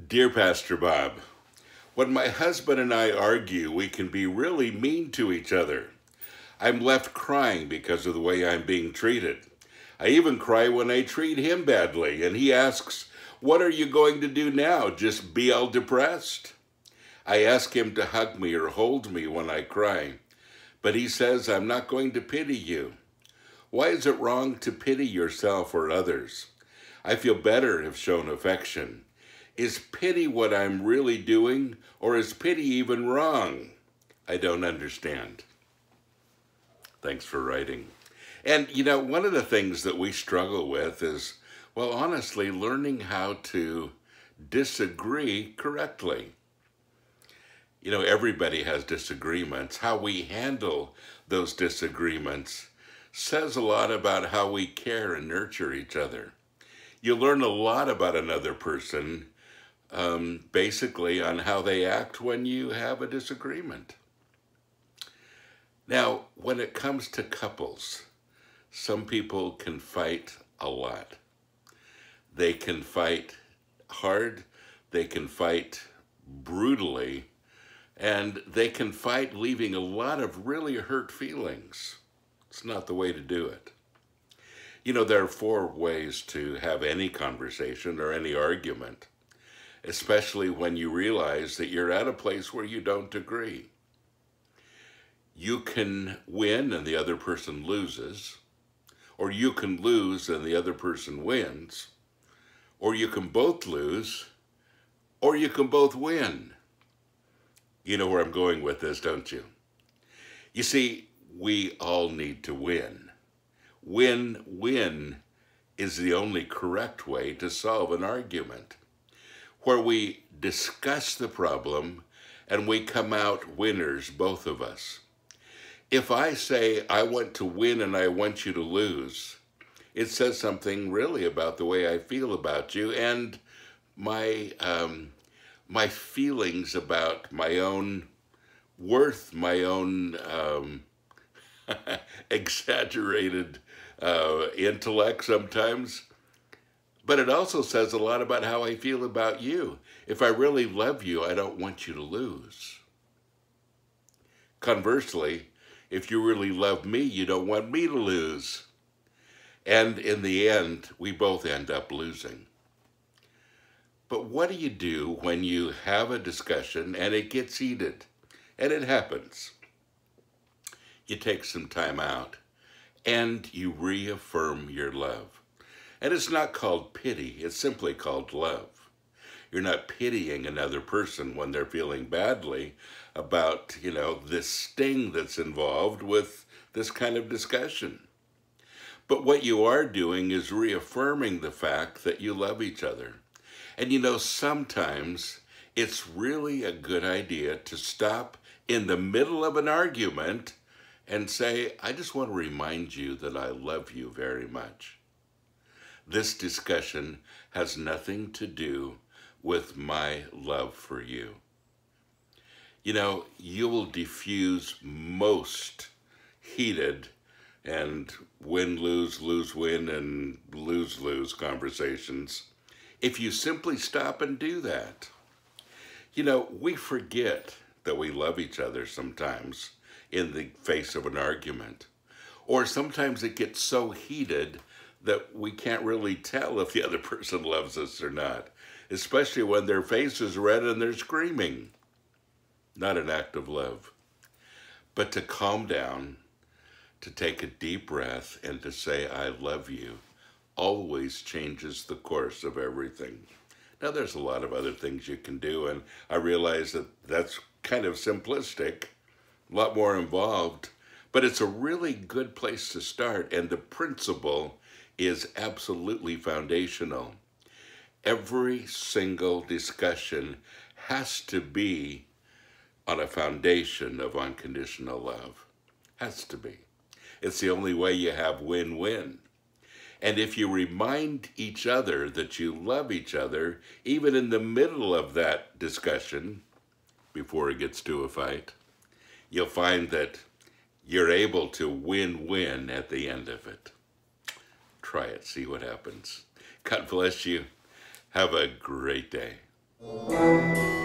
Dear Pastor Bob, when my husband and I argue, we can be really mean to each other. I'm left crying because of the way I'm being treated. I even cry when I treat him badly, and he asks, "What are you going to do now? Just be all depressed?" I ask him to hug me or hold me when I cry, but he says, "I'm not going to pity you." Why is it wrong to pity yourself or others? I feel better if shown affection. Is pity what I'm really doing, or is pity even wrong? I don't understand. Thanks for writing. And one of the things that we struggle with is, well, honestly, learning how to disagree correctly. Everybody has disagreements. How we handle those disagreements says a lot about how we care and nurture each other. You learn a lot about another person basically on how they act when you have a disagreement. Now, when it comes to couples, some people can fight a lot. They can fight hard, they can fight brutally, and they can fight leaving a lot of really hurt feelings. It's not the way to do it. There are 4 ways to have any conversation or any argument, especially when you realize that you're at a place where you don't agree. You can win and the other person loses, or you can lose and the other person wins, or you can both lose, or you can both win. You know where I'm going with this, don't you? You see, we all need to win. Win-win is the only correct way to solve an argument, where we discuss the problem and we come out winners, both of us. If I say I want to win and I want you to lose, it says something really about the way I feel about you and my feelings about my own worth, my own exaggerated intellect sometimes. But it also says a lot about how I feel about you. If I really love you, I don't want you to lose. Conversely, if you really love me, you don't want me to lose. And in the end, we both end up losing. But what do you do when you have a discussion and it gets heated? And it happens. You take some time out and you reaffirm your love. And it's not called pity, it's simply called love. You're not pitying another person when they're feeling badly about, this sting that's involved with this kind of discussion. But what you are doing is reaffirming the fact that you love each other. And sometimes it's really a good idea to stop in the middle of an argument and say, I just want to remind you that I love you very much. This discussion has nothing to do with my love for you. You will diffuse most heated and win-lose, lose-win, and lose-lose conversations if you simply stop and do that. We forget that we love each other sometimes in the face of an argument. Or sometimes it gets so heated that we can't really tell if the other person loves us or not, especially when their face is red and they're screaming. Not an act of love. But to calm down, to take a deep breath, and to say, I love you, always changes the course of everything. Now, there's a lot of other things you can do, and I realize that that's kind of simplistic, a lot more involved, but it's a really good place to start, and the principle is absolutely foundational. Every single discussion has to be on a foundation of unconditional love. Has to be. It's the only way you have win-win. And if you remind each other that you love each other, even in the middle of that discussion, before it gets to a fight, you'll find that you're able to win-win at the end of it. Try it, see what happens. God bless you. Have a great day. you.